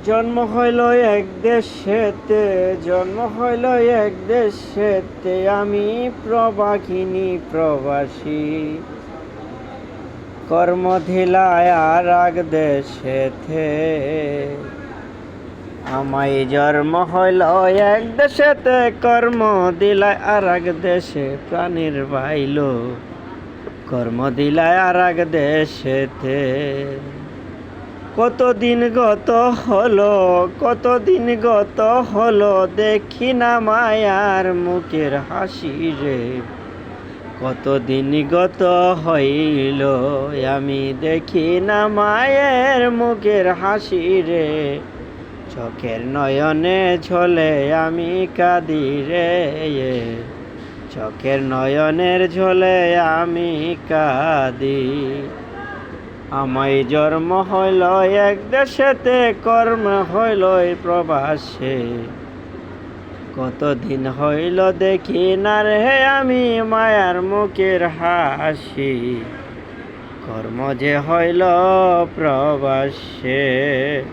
জন্ম হইল এক দেশেতে, জন্ম হইল এক দেশেতে, আমি প্রবাহিনী প্রবাসী। কর্ম ধিলায় আর এক দেশেতে, আমায় জন্ম হইল এক দেশেতে, কর্ম দিলায় আর এক দেশে, প্রাণীর বাইল কর্ম দিলায় আর এক দেশেতে। কতদিন গত হলো, কতদিন গত হলো, দেখি না মায়ার মুখের হাসি রে। কতদিন গত হইল, আমি দেখি না মায়ের মুখের হাসি রে। চোখের নয়নে ঝলে আমি কাঁদি রে, চোখের নয়নের ঝলে আমি কাঁদি। আমায় জন্ম হইল এক দেশেতে, কর্ম হইল প্রবাসে। কতদিন হইল দেখি না রে আমি মায়ার মুখের হাসি, কর্ম যে হইল প্রবাসে।